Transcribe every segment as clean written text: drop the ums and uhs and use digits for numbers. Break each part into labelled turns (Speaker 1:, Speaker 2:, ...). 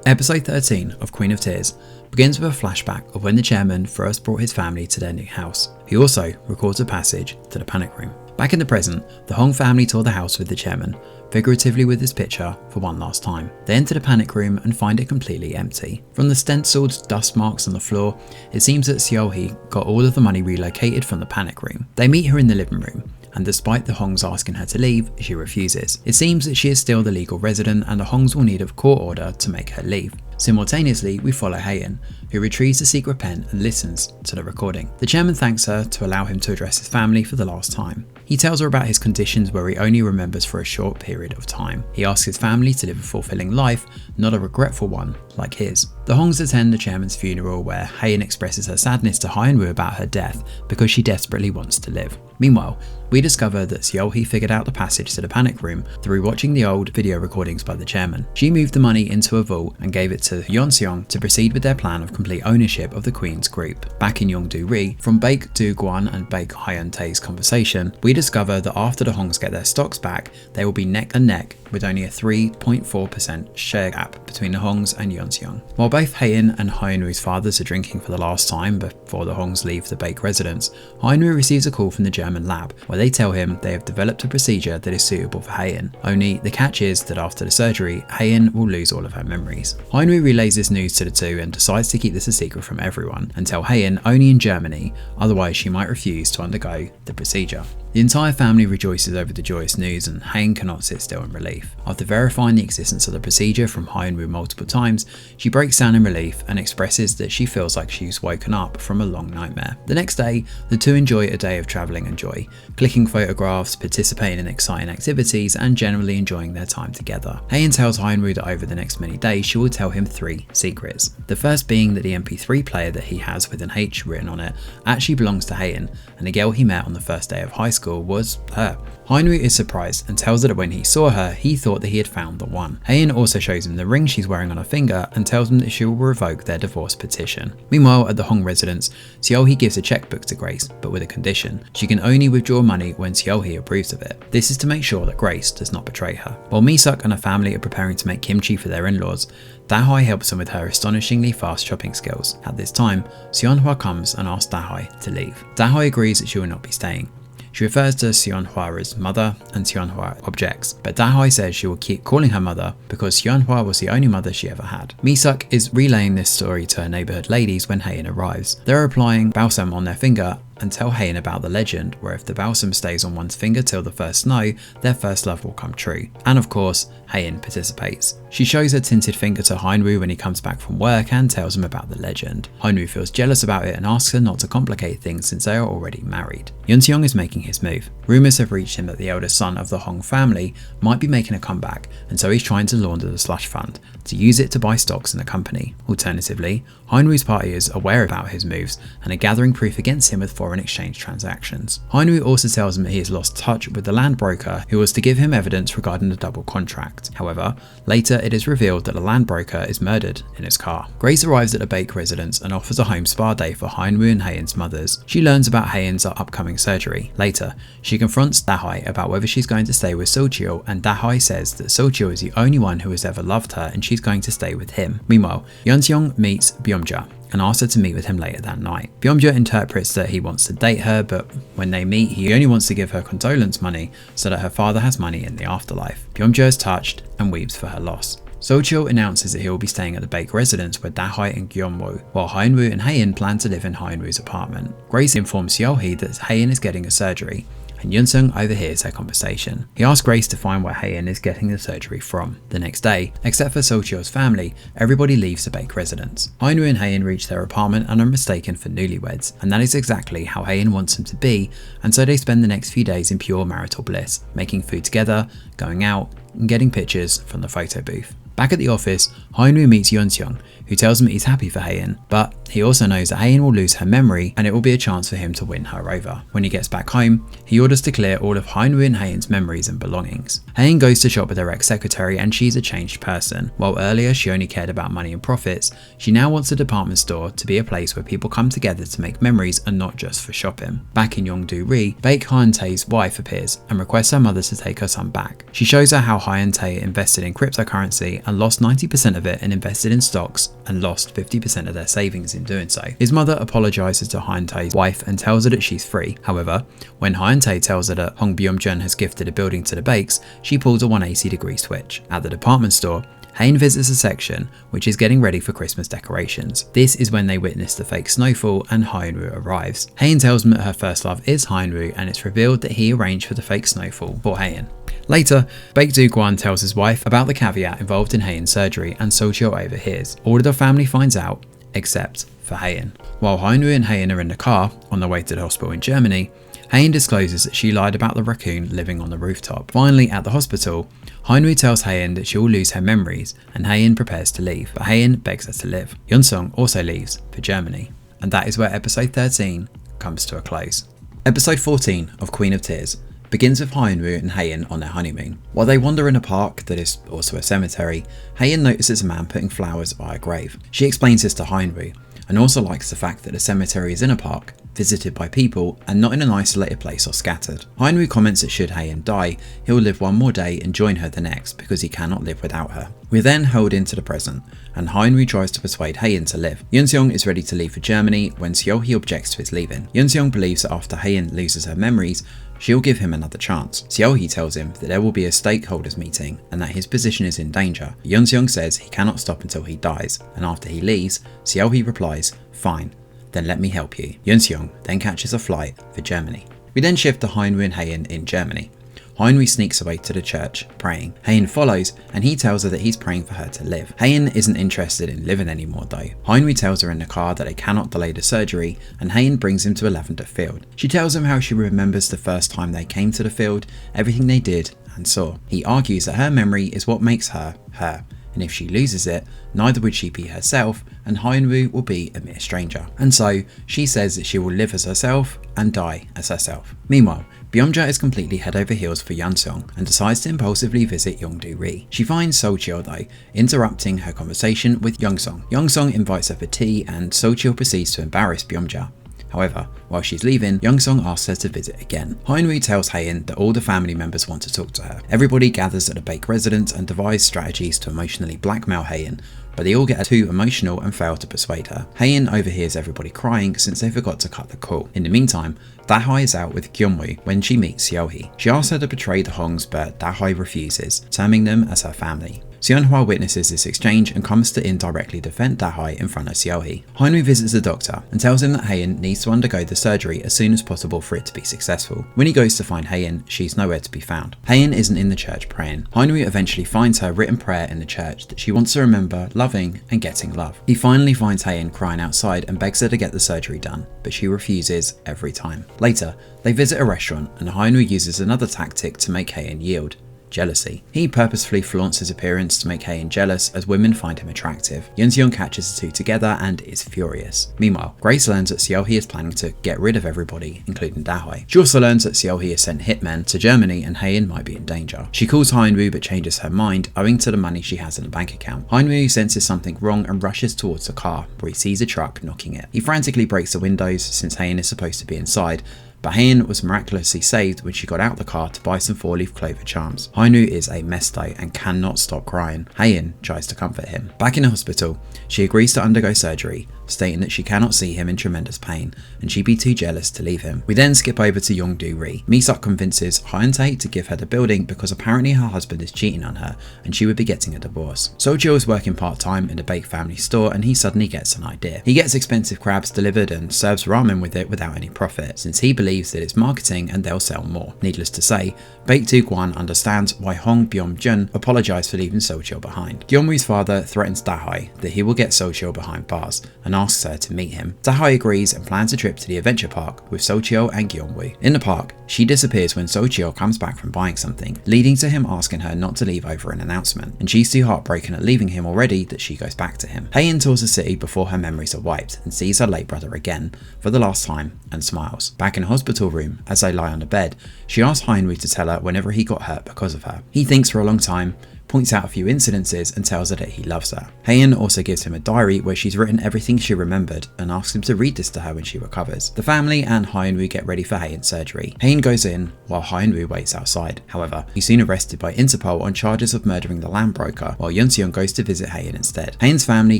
Speaker 1: Episode 13 of Queen of Tears begins with a flashback of when the chairman first brought his family to their new house. He also records a passage to the panic room. Back in the present, the Hong family tour the house with the chairman, figuratively with his picture, for one last time. They enter the panic room and find it completely empty. From the stenciled dust marks on the floor, it seems that Seol-hee got all of the money relocated from the panic room. They meet her in the living room, and despite the Hongs asking her to leave, she refuses. It seems that she is still the legal resident and the Hongs will need a court order to make her leave. Simultaneously, we follow Haein, who retrieves the secret pen and listens to the recording. The chairman thanks her to allow him to address his family for the last time. He tells her about his conditions where he only remembers for a short period of time. He asks his family to live a fulfilling life, not a regretful one like his. The Hongs attend the chairman's funeral where Haein expresses her sadness to Hyunwoo about her death because she desperately wants to live. Meanwhile, we discover that Seol-hee figured out the passage to the panic room through watching the old video recordings by the chairman. She moved the money into a vault and gave it to Yeonseong to proceed with their plan of complete ownership of the Queen's group. Back in Yongdo-ri, from Baek Do-gwan and Baek Hyun-tae's conversation, we discover that after the Hongs get their stocks back, they will be neck and neck with only a 3.4% share gap between the Hongs and Yeonseong. While both Haein and Hyunwoo's fathers are drinking for the last time before the Hongs leave the Baek residence, Hyunwoo receives a call from the German lab where they tell him they have developed a procedure that is suitable for Haein. Only the catch is that after the surgery, Haein will lose all of her memories. Hyunwoo relays this news to the two and decides to keep this a secret from everyone and tell Haein only in Germany, otherwise she might refuse to undergo the procedure. The entire family rejoices over the joyous news and Haein cannot sit still in relief. After verifying the existence of the procedure from Hyunwoo multiple times, she breaks down in relief and expresses that she feels like she's woken up from a long nightmare. The next day, the two enjoy a day of travelling and joy, clicking photographs, participating in exciting activities and generally enjoying their time together. Haein tells Hyunwoo that over the next many days she will tell him 3 secrets. The first being that the MP3 player that he has with an H written on it actually belongs to Haein, and the girl he met on the first day of high school was her. Hyunwoo is surprised and tells her that when he saw her, he thought that he had found the one. Haein also shows him the ring she's wearing on her finger and tells him that she will revoke their divorce petition. Meanwhile, at the Hong residence, Seol-hee gives a checkbook to Grace, but with a condition. She can only withdraw money when Seol-hee approves of it. This is to make sure that Grace does not betray her. While Mi-suk and her family are preparing to make kimchi for their in-laws, Da-hye helps them with her astonishingly fast shopping skills. At this time, Seon-hwa comes and asks Da-hye to leave. Da-hye agrees that she will not be staying. She refers to Seon-hwa as mother and Seon-hwa objects, but Da-hye says she will keep calling her mother because Seon-hwa was the only mother she ever had. Mi-suk is relaying this story to her neighbourhood ladies when Haein arrives. They're applying balsam on their finger and tell Haein about the legend where if the balsam stays on one's finger till the first snow, their first love will come true. And of course, Haein participates. She shows her tinted finger to Hyunwoo when he comes back from work and tells him about the legend. Hyunwoo feels jealous about it and asks her not to complicate things since they are already married. Yeonseong is making his move. Rumours have reached him that the eldest son of the Hong family might be making a comeback, and so he's trying to launder the slush fund to use it to buy stocks in the company. Alternatively, Hyunwoo's party is aware about his moves and are gathering proof against him with foreign exchange transactions. Hyunwoo also tells him that he has lost touch with the land broker who was to give him evidence regarding the double contract. However, later it is revealed that the land broker is murdered in his car. Grace arrives at the Baek residence and offers a home spa day for Hyunwoo and Haein's mothers. She learns about Haein's upcoming surgery. Later, she confronts Da-hye about whether she's going to stay with So-chil, and Da-hye says that So-chil is the only one who has ever loved her and she's going to stay with him. Meanwhile, Yeonseong meets Byomja and asks her to meet with him later that night. Byomja interprets that he wants to date her, but when they meet, he only wants to give her condolence money so that her father has money in the afterlife. Byomja is touched and weeps for her loss. So-chil announces that he will be staying at the Baek residence with Da-hye and Gyonwoo, while Hyunwoo and Haein plan to live in Hyunwoo's apartment. Grace informs Seol-hee that Haein is getting a surgery, and Yeonseong overhears their conversation. He asks Grace to find where Haein is getting the surgery from. The next day, except for So-chil's family, everybody leaves the Baek residence. Hyunwoo and Haein reach their apartment and are mistaken for newlyweds, and that is exactly how Haein wants them to be, and so they spend the next few days in pure marital bliss, making food together, going out, and getting pictures from the photo booth. Back at the office, Hyunwoo meets Yeonseong, who tells him he's happy for Haein, but he also knows that Haein will lose her memory and it will be a chance for him to win her over. When he gets back home, he orders to clear all of Hyunwoo and Haein's memories and belongings. Haein goes to shop with her ex-secretary and she's a changed person. While earlier she only cared about money and profits, she now wants a department store to be a place where people come together to make memories and not just for shopping. Back in Yongdo-ri, Baek Hyun-tae's wife appears and requests her mother to take her son back. She shows her how Hyun-tae invested in cryptocurrency and lost 90% of it and invested in stocks and lost 50% of their savings in doing so. His mother apologizes to Hyun-tae's wife and tells her that she's free. However, when Hyun-tae tells her that Hong Byum-jun has gifted a building to the Bakes, she pulls a 180-degree switch. At the department store, Haein visits a section which is getting ready for Christmas decorations. This is when they witness the fake snowfall and Hyun-woo arrives. Haein tells them that her first love is Hyun-woo, and it's revealed that he arranged for the fake snowfall for Haein. Later, Baek-doo-kwan tells his wife about the caveat involved in Haein's surgery, and So-chul overhears. All of the family finds out, except for Haein. While Hyun-woo and Haein are in the car on their way to the hospital in Germany, Haein discloses that she lied about the raccoon living on the rooftop. Finally, at the hospital, Hyun-woo tells Haein that she will lose her memories, and Haein prepares to leave, but Haein begs her to live. Yeon-sung also leaves for Germany. And that is where episode 13 comes to a close. Episode 14 of Queen of Tears begins with Hyun-woo and Haein on their honeymoon. While they wander in a park that is also a cemetery, Haein notices a man putting flowers by a grave. She explains this to Hyun-woo, and also likes the fact that the cemetery is in a park, visited by people, and not in an isolated place or scattered. Hyun-woo comments that should Haein die, he'll live one more day and join her the next because he cannot live without her. We're then held into the present, and Hyun-woo tries to persuade Haein to live. Yeon-seong is ready to leave for Germany when Seo-hee objects to his leaving. Yeon-seong believes that after Haein loses her memories, she'll give him another chance. Seo-hee tells him that there will be a stakeholders meeting and that his position is in danger. Yeon-seong says he cannot stop until he dies, and after he leaves, Seo-hee replies, "Fine, then let me help you." Yeon-seong then catches a flight for Germany. We then shift to Hyun-woo and Haein in Germany. Hyun-woo sneaks away to the church, praying. Haein follows, and he tells her that he's praying for her to live. Haein isn't interested in living anymore though. Hyun-woo tells her in the car that they cannot delay the surgery, and Haein brings him to a lavender field. She tells him how she remembers the first time they came to the field, everything they did and saw. He argues that her memory is what makes her, her, and if she loses it, neither would she be herself, and Hyun-woo will be a mere stranger. And so, she says that she will live as herself and die as herself. Meanwhile, Byum-ja is completely head over heels for Yeon-sung and decides to impulsively visit Yongdu-ri. She finds So-chul though, interrupting her conversation with Yeon-sung. Yeon-sung invites her for tea, and So-chul proceeds to embarrass Byum-ja. However, while she's leaving, Yeon-sung asks her to visit again. Hyun-woo tells Haein that all the family members want to talk to her. Everybody gathers at the Bake residence and devises strategies to emotionally blackmail Haein, but they all get too emotional and fail to persuade her. Haein overhears everybody crying since they forgot to cut the call. In the meantime, Dahai is out with Kyung-woo when she meets Seo-hee. She asks her to betray the Hongs, but Dahai refuses, terming them as her family. Seon-hwa witnesses this exchange and comes to indirectly defend Dahai in front of Seo-hee. Hyun-woo visits the doctor and tells him that Haein needs to undergo the surgery as soon as possible for it to be successful. When he goes to find Haein, she's nowhere to be found. Haein isn't in the church praying. Hyun-woo eventually finds her written prayer in the church that she wants to remember loving and getting love. He finally finds Haein crying outside and begs her to get the surgery done, but she refuses every time. Later, they visit a restaurant and Hyun-woo uses another tactic to make Haein yield. Jealousy. He purposefully flaunts his appearance to make Haein jealous as women find him attractive. Yeon-seong catches the two together and is furious. Meanwhile, Grace learns that Seo-hee is planning to get rid of everybody, including Dahai. She also learns that Seo-hee has sent hitmen to Germany and Haein might be in danger. She calls Hyun-woo but changes her mind owing to the money she has in the bank account. Hyun-woo senses something wrong and rushes towards the car, where he sees a truck knocking it. He frantically breaks the windows since Haein is supposed to be inside, but Haein was miraculously saved when she got out the car to buy some 4-leaf clover charms. Hyun-woo is a mess though and cannot stop crying. Haein tries to comfort him. Back in the hospital, she agrees to undergo surgery, stating that she cannot see him in tremendous pain and she'd be too jealous to leave him. We then skip over to Yongdu-ri. Mi-suk convinces Hyun-tae to give her the building because apparently her husband is cheating on her and she would be getting a divorce. So-chul is working part-time in the Bake family store and he suddenly gets an idea. He gets expensive crabs delivered and serves ramen with it without any profit, since he believes that it's marketing and they'll sell more. Needless to say, Baek-doo-kwan understands why Hong Byum-jun apologized for leaving So-chul behind. Gyeong-woo's father threatens Dahai that he will get So-chul behind bars and asks her to meet him. Dahai agrees and plans a trip to the adventure park with So-chul and Gyeong-woo. In the park, she disappears when So-chul comes back from buying something, leading to him asking her not to leave over an announcement, and she's too heartbroken at leaving him already that she goes back to him. Haein tours the city before her memories are wiped and sees her late brother again for the last time and smiles. Back in the hospital room, as they lie on the bed, she asks Hyun-woo to tell her whenever he got hurt because of her. He thinks for a long time, points out a few incidences and tells her that he loves her. Haein also gives him a diary where she's written everything she remembered and asks him to read this to her when she recovers. The family and Hyunwoo get ready for Haein's surgery. Haein goes in while Hyunwoo waits outside. However, he's soon arrested by Interpol on charges of murdering the land broker, while Yeonseong goes to visit Haein instead. Haein's family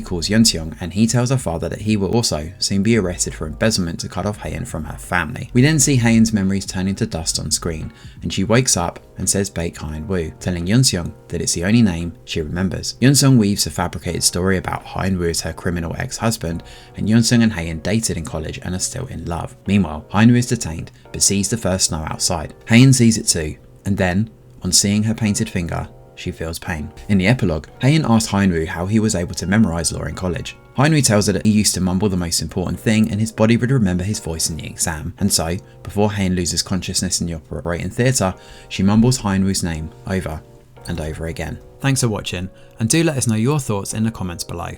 Speaker 1: calls Yeonseong and he tells her father that he will also soon be arrested for embezzlement to cut off Haein from her family. We then see Haein's memories turn into dust on screen, and she wakes up and says bake Hyunwoo, telling Yeonseong that it's the only name she remembers. Yeonseong weaves a fabricated story about Hyunwoo as her criminal ex-husband, and Yeonseong and Haein dated in college and are still in love. Meanwhile, Hyunwoo is detained but sees the first snow outside. Haein sees it too, and then, on seeing her painted finger, she feels pain. In the epilogue, Haein asks Hyunwoo how he was able to memorize law in college. Hyunwoo tells her that he used to mumble the most important thing and his body would remember his voice in the exam. And so, before Haein loses consciousness in the operating theatre, she mumbles Hyunwoo's name over and over again. Thanks for watching, and do let us know your thoughts in the comments below.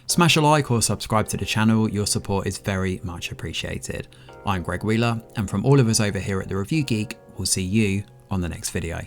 Speaker 1: Smash a like or subscribe to the channel, your support is very much appreciated. I'm Greg Wheeler, and from all of us over here at The Review Geek, we'll see you on the next video.